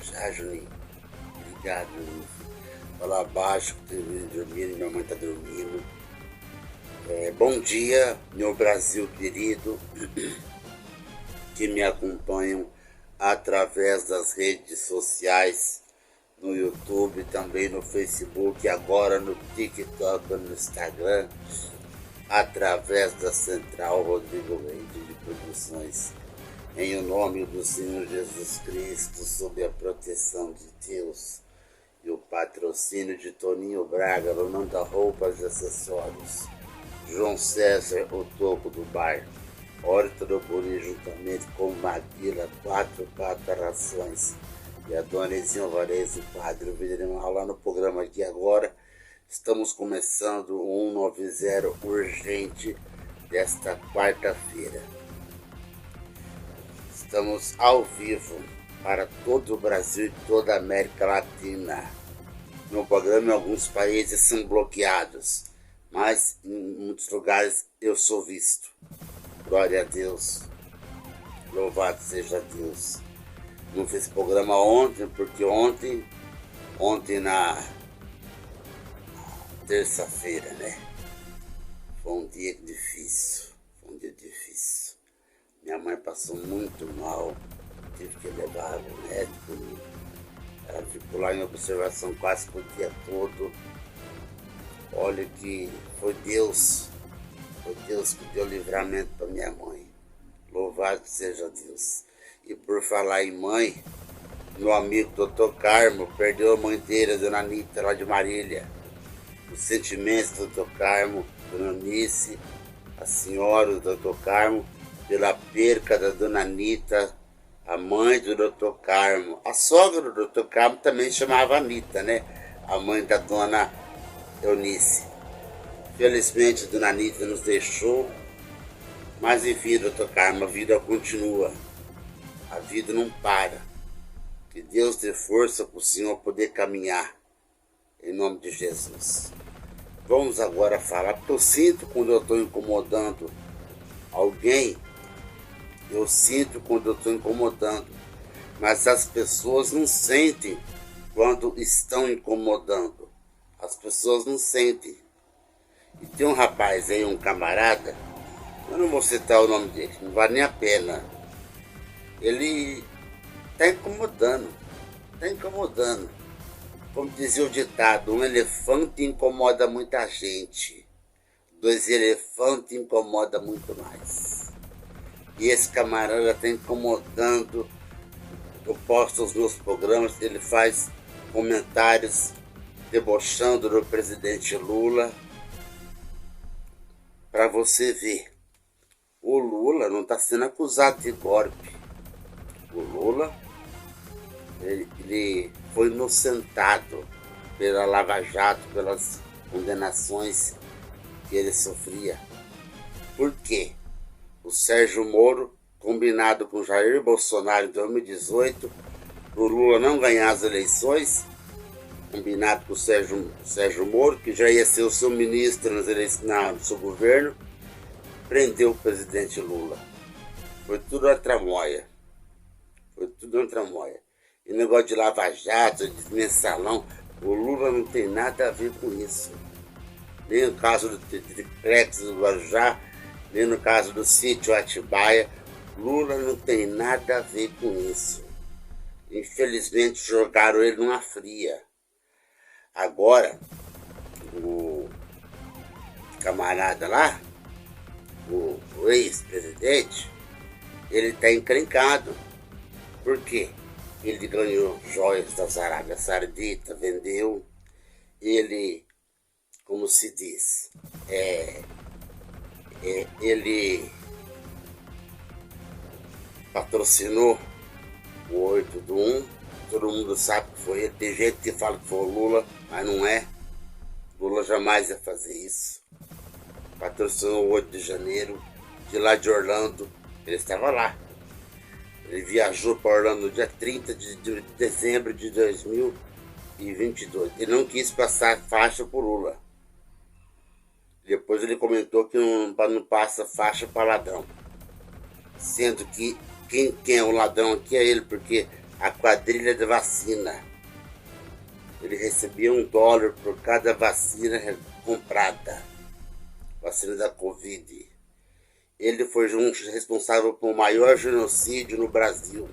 Já, Juninho. Obrigado, Juninho. Fala baixo, que eu dormindo, minha mãe tá dormindo. Bom dia, meu Brasil querido, que me acompanham através das redes sociais, no YouTube, também no Facebook, agora no TikTok, no Instagram, através da Central Rodrigo Leite de Produções. Em nome do Senhor Jesus Cristo, sob a proteção de Deus e o patrocínio de Toninho Braga, Lonanda Roupas e Acessórios, João César, o topo do bar, Horta do Buri, juntamente com Maguila, 4 rações, e a dona Ezinha Alvarez, o padre, viremos lá no programa aqui agora. Estamos começando o 190 urgente desta quarta-feira. Estamos ao vivo para todo o Brasil e toda a América Latina. No programa, em alguns países são bloqueados, mas em muitos lugares eu sou visto. Glória a Deus. Louvado seja Deus. Não fiz programa ontem, porque ontem na terça-feira, né? Foi um dia difícil. Minha mãe passou muito mal, tive que levar ao médico. Ela ficou lá em observação quase o dia todo. Olha que foi Deus que deu livramento para minha mãe. Louvado seja Deus. E por falar em mãe, meu amigo Dr. Carmo perdeu a mãe dele, a dona Anitta, lá de Marília. Os sentimentos do Dr. Carmo, dona Anice, a senhora, o Dr. Carmo, pela perca da dona Anitta, a mãe do Dr. Carmo. A sogra do Dr. Carmo também chamava Anitta, né? A mãe da dona Eunice. Felizmente a dona Anitta nos deixou, mas enfim, Dr. Carmo, a vida continua. A vida não para. Que Deus dê força para o senhor poder caminhar. Em nome de Jesus. Vamos agora falar, porque eu sinto quando eu estou incomodando alguém, eu sinto quando eu estou incomodando, mas as pessoas não sentem quando estão incomodando. As pessoas não sentem. E tem um rapaz aí, um camarada, eu não vou citar o nome dele, não vale nem a pena. Ele está incomodando. Como dizia o ditado, um elefante incomoda muita gente, 2 elefantes incomoda muito mais. E esse camarada está incomodando. Eu posto os meus programas, ele faz comentários debochando do presidente Lula. Para você ver, o Lula não está sendo acusado de golpe. O Lula, ele foi inocentado pela Lava Jato, pelas condenações que ele sofria. Por quê? O Sérgio Moro, combinado com Jair Bolsonaro em 2018, para o Lula não ganhar as eleições, combinado com o Sérgio Moro, que já ia ser o seu ministro nas eleições, no seu governo, prendeu o presidente Lula. Foi tudo uma tramóia. E negócio de Lava Jato, de mensalão, o Lula não tem nada a ver com isso. Nem no caso do triplex do Guarujá, nem no caso do sítio Atibaia, Lula não tem nada a ver com isso. Infelizmente jogaram ele numa fria. Agora, o camarada lá, o ex-presidente, ele está encrencado. Por quê? Ele ganhou joias das Arábia Saudita, vendeu. Ele, como se diz, ele patrocinou o 8 do 1. Todo mundo sabe que foi ele. Tem gente que fala que foi o Lula, mas não é. Lula jamais ia fazer isso. Patrocinou o 8 de janeiro, de lá de Orlando. Ele estava lá. Ele viajou para Orlando no dia 30 de dezembro de 2022. Ele não quis passar faixa por Lula. Depois ele comentou que não passa faixa para ladrão. Sendo que quem é o ladrão aqui é ele, porque a quadrilha da vacina. Ele recebia $1 por cada vacina comprada, vacina da Covid. Ele foi responsável por o maior genocídio no Brasil,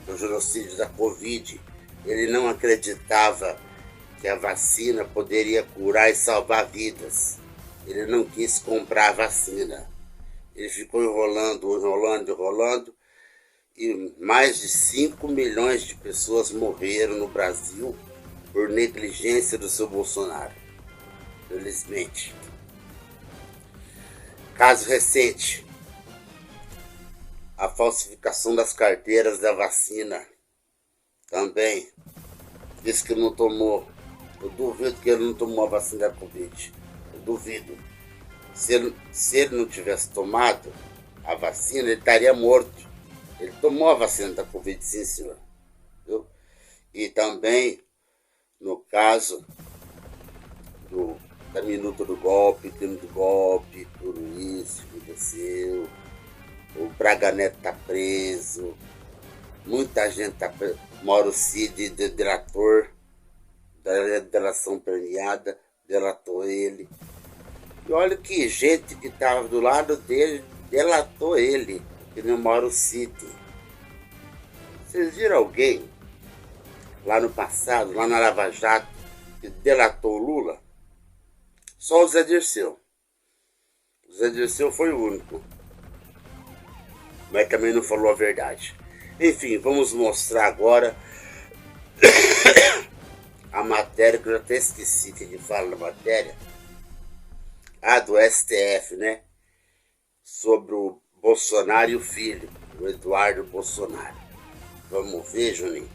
o genocídio da Covid. Ele não acreditava que a vacina poderia curar e salvar vidas. Ele não quis comprar a vacina. Ele ficou enrolando, e mais de 5 milhões de pessoas morreram no Brasil por negligência do seu Bolsonaro. Felizmente. Caso recente, a falsificação das carteiras da vacina. Também disse que não tomou. Eu duvido que ele não tomou a vacina da Covid. Eu duvido. Se ele não tivesse tomado a vacina, ele estaria morto. Ele tomou a vacina da Covid, sim, senhor. Viu? E também, no caso da minuta do golpe, crime do golpe, tudo isso que aconteceu. O Braga Neto está preso. Muita gente está presa. Mauro Cid, delator da delação premiada, delatou ele. E olha que gente que estava do lado dele delatou ele, que nem o Mauro Cid. Vocês viram alguém lá no passado, lá na Lava Jato, que delatou o Lula? Só o Zé Dirceu. O Zé Dirceu foi o único. Mas também não falou a verdade. Enfim, vamos mostrar agora a matéria, que eu até esqueci o que fala na matéria. Do STF, né? Sobre o Bolsonaro e o filho, o Eduardo Bolsonaro. Vamos ver, Juninho?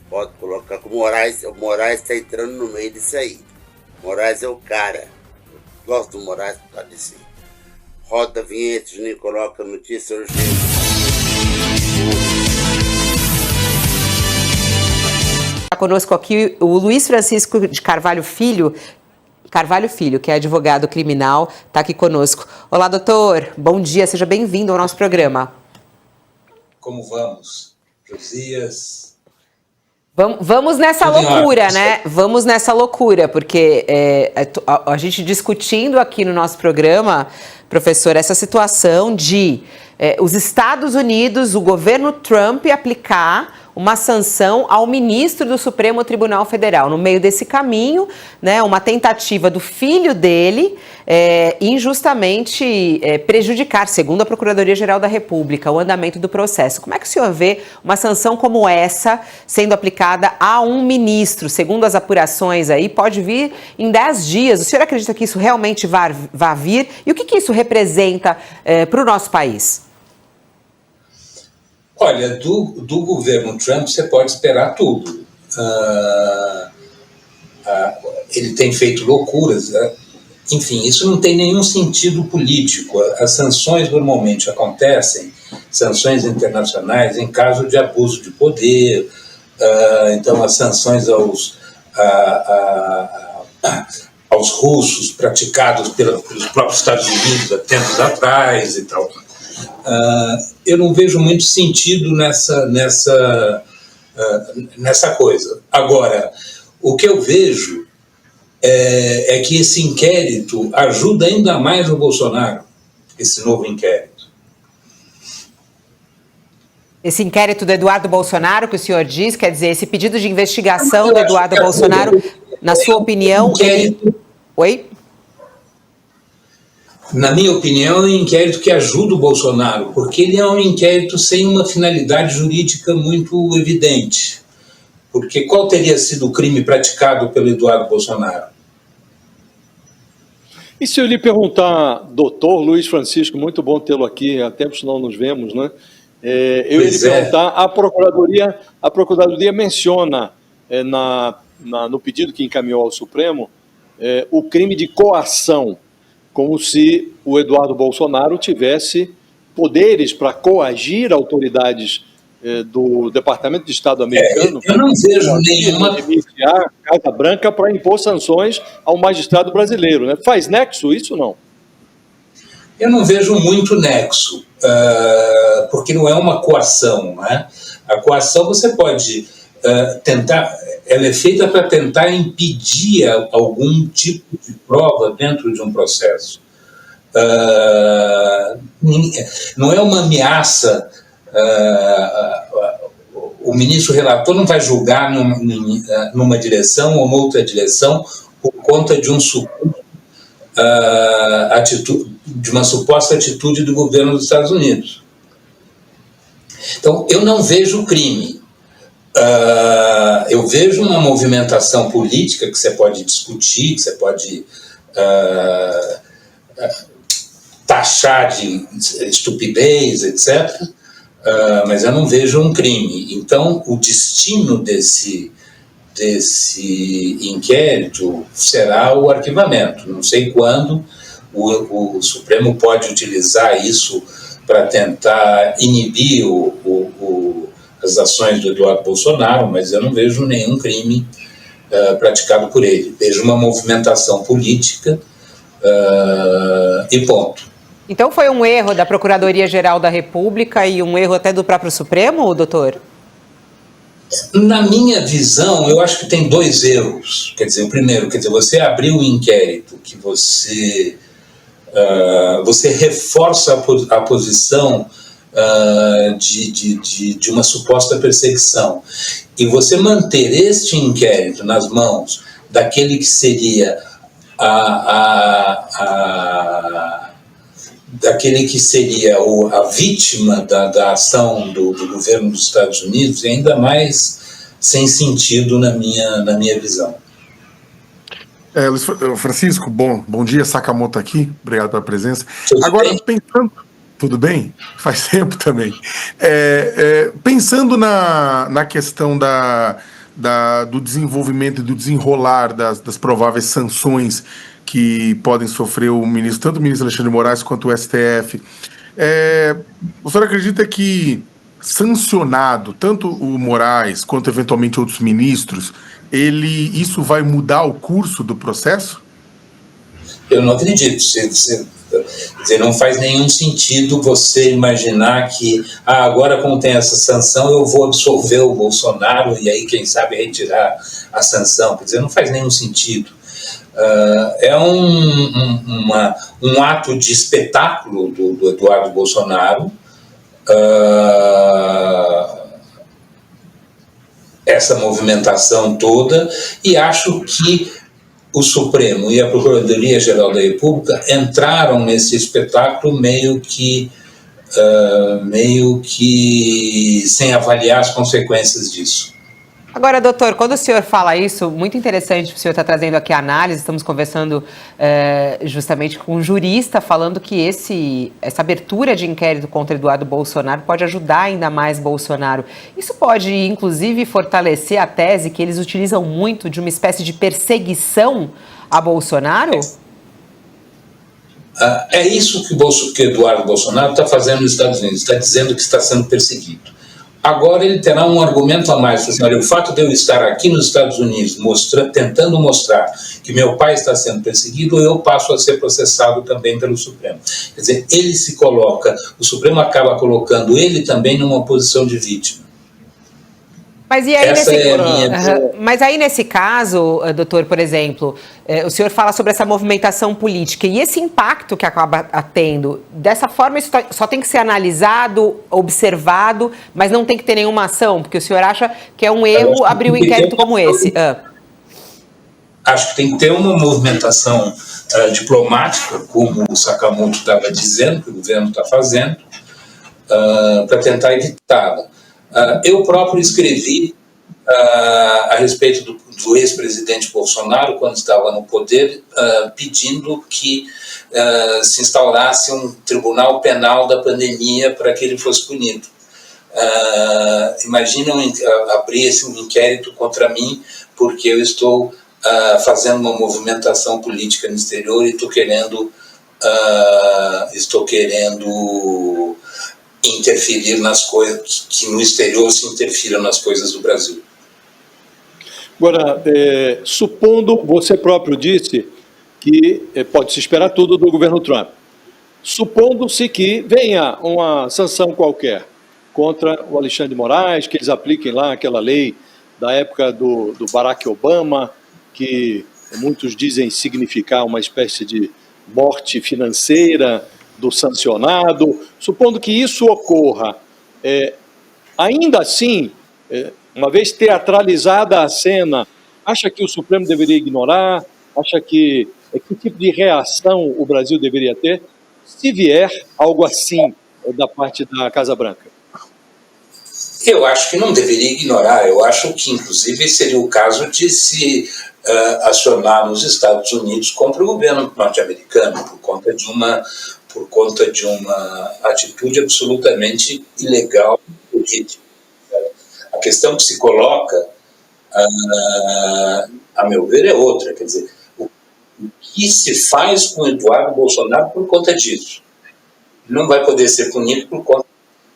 Pode colocar que o Moraes está entrando no meio disso aí. O Moraes é o cara. Eu gosto do Moraes por causa disso aí. Roda a vinheta, Juninho, coloca a notícia urgente. Está conosco aqui o Luiz Francisco de Carvalho Filho, que é advogado criminal, está aqui conosco. Olá, doutor, bom dia, seja bem-vindo ao nosso programa. Como vamos, Josias? Vamos nessa loucura, né? Vamos nessa loucura, porque a gente discutindo aqui no nosso programa, professor, essa situação de os Estados Unidos, o governo Trump aplicar uma sanção ao ministro do Supremo Tribunal Federal. No meio desse caminho, né, uma tentativa do filho dele injustamente prejudicar, segundo a Procuradoria-Geral da República, o andamento do processo. Como é que o senhor vê uma sanção como essa sendo aplicada a um ministro? Segundo as apurações aí, pode vir em 10 dias. O senhor acredita que isso realmente vá vir? E o que isso representa para o nosso país? Olha, do governo Trump você pode esperar tudo. Ele tem feito loucuras. Enfim, isso não tem nenhum sentido político. As sanções normalmente acontecem, sanções internacionais, em caso de abuso de poder. Então, as sanções aos russos praticados pelos próprios Estados Unidos há tempos atrás e tal. Eu não vejo muito sentido nessa coisa. Agora, o que eu vejo é que esse inquérito ajuda ainda mais o Bolsonaro, esse novo inquérito. Esse inquérito do Eduardo Bolsonaro, que o senhor diz, quer dizer, esse pedido de investigação do Eduardo Bolsonaro, na sua opinião... Oi? Na minha opinião, é um inquérito que ajuda o Bolsonaro, porque ele é um inquérito sem uma finalidade jurídica muito evidente. Porque qual teria sido o crime praticado pelo Eduardo Bolsonaro? E se eu lhe perguntar, doutor Luiz Francisco, muito bom tê-lo aqui, há tempos não nos vemos, né? Eu ia lhe perguntar, a Procuradoria menciona no pedido que encaminhou ao Supremo o crime de coação, como se o Eduardo Bolsonaro tivesse poderes para coagir autoridades do Departamento de Estado americano. Eu não vejo nenhuma... Iniciar a Casa Branca para impor sanções ao magistrado brasileiro, né? Faz nexo isso ou não? Eu não vejo muito nexo, porque não é uma coação, né? A coação você pode tentar, ela é feita para tentar impedir algum tipo de prova dentro de um processo. Não é uma ameaça. O ministro relator não vai julgar numa direção ou noutra direção por conta de de uma suposta atitude do governo dos Estados Unidos. Então, eu não vejo crime. Eu vejo uma movimentação política que você pode discutir, que você pode taxar de estupidez, etc., mas eu não vejo um crime. Então, o destino desse inquérito será o arquivamento. Não sei quando o Supremo pode utilizar isso para tentar inibir as ações do Eduardo Bolsonaro, mas eu não vejo nenhum crime praticado por ele. Vejo uma movimentação política e ponto. Então foi um erro da Procuradoria-Geral da República e um erro até do próprio Supremo, doutor? Na minha visão, eu acho que tem dois erros. Quer dizer, o primeiro, você abriu um inquérito que você reforça a posição de uma suposta perseguição. E você manter este inquérito nas mãos daquele que seria a vítima da ação do governo dos Estados Unidos é ainda mais sem sentido na minha visão. Luiz Francisco, bom dia, Sakamoto aqui, obrigado pela presença. Tudo bem? Pensando... Tudo bem? Faz tempo também. Pensando na questão do desenvolvimento e do desenrolar das prováveis sanções que podem sofrer tanto o ministro Alexandre de Moraes quanto o STF, o senhor acredita que, sancionado tanto o Moraes quanto eventualmente outros ministros, isso vai mudar o curso do processo? Eu não acredito. Quer dizer, não faz nenhum sentido você imaginar que agora, como tem essa sanção, eu vou absolver o Bolsonaro e aí, quem sabe, retirar a sanção. Quer dizer, não faz nenhum sentido. É um ato de espetáculo do Eduardo Bolsonaro. Essa movimentação toda, e acho que o Supremo e a Procuradoria-Geral da República entraram nesse espetáculo meio que sem avaliar as consequências disso. Agora, doutor, quando o senhor fala isso, muito interessante, o senhor está trazendo aqui a análise, estamos conversando justamente com um jurista, falando que essa abertura de inquérito contra Eduardo Bolsonaro pode ajudar ainda mais Bolsonaro. Isso pode, inclusive, fortalecer a tese que eles utilizam muito de uma espécie de perseguição a Bolsonaro? É isso que Eduardo Bolsonaro está fazendo nos Estados Unidos, está dizendo que está sendo perseguido. Agora ele terá um argumento a mais. Assim, olha, o fato de eu estar aqui nos Estados Unidos tentando mostrar que meu pai está sendo perseguido, eu passo a ser processado também pelo Supremo. Quer dizer, o Supremo acaba colocando ele também numa posição de vítima. Mas Mas aí nesse caso, doutor, por exemplo, o senhor fala sobre essa movimentação política e esse impacto que acaba tendo. Dessa forma, isso só tem que ser analisado, observado, mas não tem que ter nenhuma ação, porque o senhor acha que é um erro abrir um inquérito como esse? Acho que tem que ter uma movimentação diplomática, como o Sakamoto estava dizendo, que o governo está fazendo, para tentar evitá-la. Eu próprio escrevi a respeito do ex-presidente Bolsonaro, quando estava no poder, pedindo que se instaurasse um tribunal penal da pandemia para que ele fosse punido. Imaginam abrir um inquérito contra mim porque eu estou fazendo uma movimentação política no exterior e estou querendo interferir nas coisas, que no exterior se interfiram nas coisas do Brasil. Agora, supondo, você próprio disse que pode-se esperar tudo do governo Trump. supondo-se que venha uma sanção qualquer contra o Alexandre de Moraes, que eles apliquem lá aquela lei da época do Barack Obama, que muitos dizem significar uma espécie de morte financeira do sancionado. Supondo que isso ocorra, ainda assim, uma vez teatralizada a cena, acha que o Supremo deveria ignorar? Acha que tipo de reação o Brasil deveria ter se vier algo assim da parte da Casa Branca? Eu acho que não deveria ignorar. Eu acho que, inclusive, seria o caso de se acionar nos Estados Unidos contra o governo norte-americano por conta de uma atitude absolutamente ilegal. A questão que se coloca, a meu ver, é outra. Quer dizer, o que se faz com Eduardo Bolsonaro por conta disso? Não vai poder ser punido por conta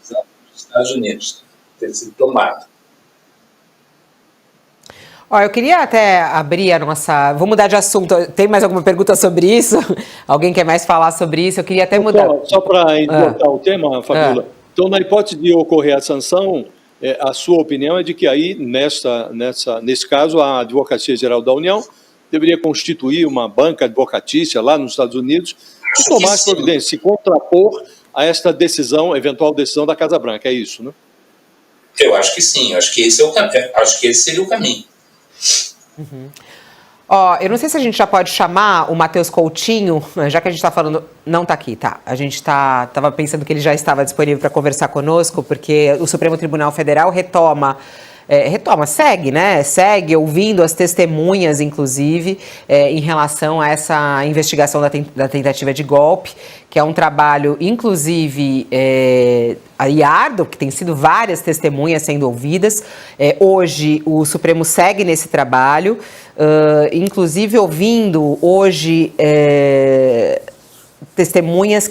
dos Estados Unidos ter sido tomado. Ó, eu queria até abrir a nossa... Vou mudar de assunto. Tem mais alguma pergunta sobre isso? Alguém quer mais falar sobre isso? Eu queria até mudar... Só para encontrar o tema, Fabiola. Então, na hipótese de ocorrer a sanção, a sua opinião é de que aí, nesse caso, a Advocacia Geral da União deveria constituir uma banca advocatícia lá nos Estados Unidos e tomar as providências, se contrapor a esta decisão, eventual decisão da Casa Branca. É isso, né? Eu acho que sim. Acho que esse seria o caminho. Uhum. Ó, eu não sei se a gente já pode chamar o Matheus Coutinho, já que a gente está falando... Não está aqui, tá. A gente estava pensando que ele já estava disponível para conversar conosco, porque o Supremo Tribunal Federal segue, né? Segue ouvindo as testemunhas, inclusive, em relação a essa investigação da tentativa de golpe, que é um trabalho, inclusive, árduo, que tem sido várias testemunhas sendo ouvidas. Hoje, o Supremo segue nesse trabalho, inclusive ouvindo hoje...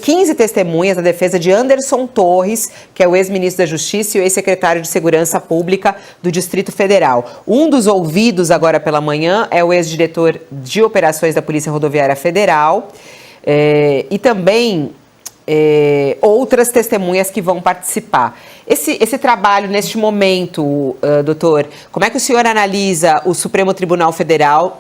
15 testemunhas da defesa de Anderson Torres, que é o ex-ministro da Justiça e o ex-secretário de Segurança Pública do Distrito Federal. Um dos ouvidos agora pela manhã é o ex-diretor de operações da Polícia Rodoviária Federal e também outras testemunhas que vão participar. Esse trabalho, neste momento, doutor, como é que o senhor analisa o Supremo Tribunal Federal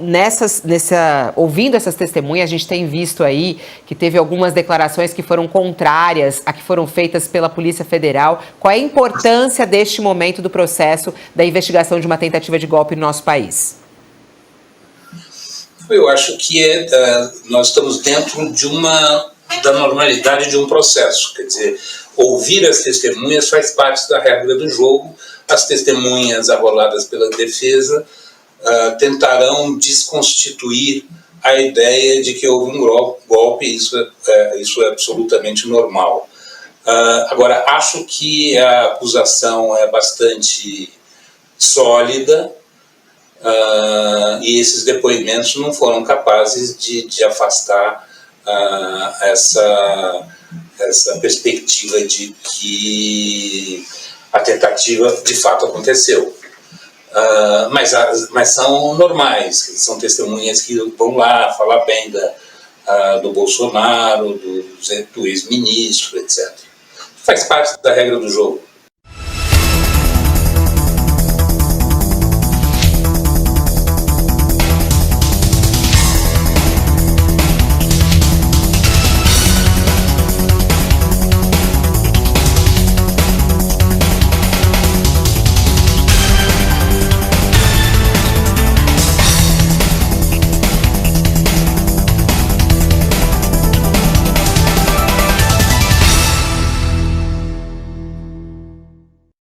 ouvindo essas testemunhas? A gente tem visto aí que teve algumas declarações que foram contrárias a que foram feitas pela Polícia Federal. Qual é a importância deste momento do processo da investigação de uma tentativa de golpe no nosso país? Eu acho que nós estamos dentro da normalidade de um processo, quer dizer, ouvir as testemunhas faz parte da regra do jogo. As testemunhas arroladas pela defesa tentarão desconstituir a ideia de que houve um golpe, isso é absolutamente normal. Agora, acho que a acusação é bastante sólida e esses depoimentos não foram capazes de afastar essa perspectiva de que a tentativa de fato aconteceu. Mas são normais, são testemunhas que vão lá falar bem do Bolsonaro, do ex-ministro, etc. Faz parte da regra do jogo.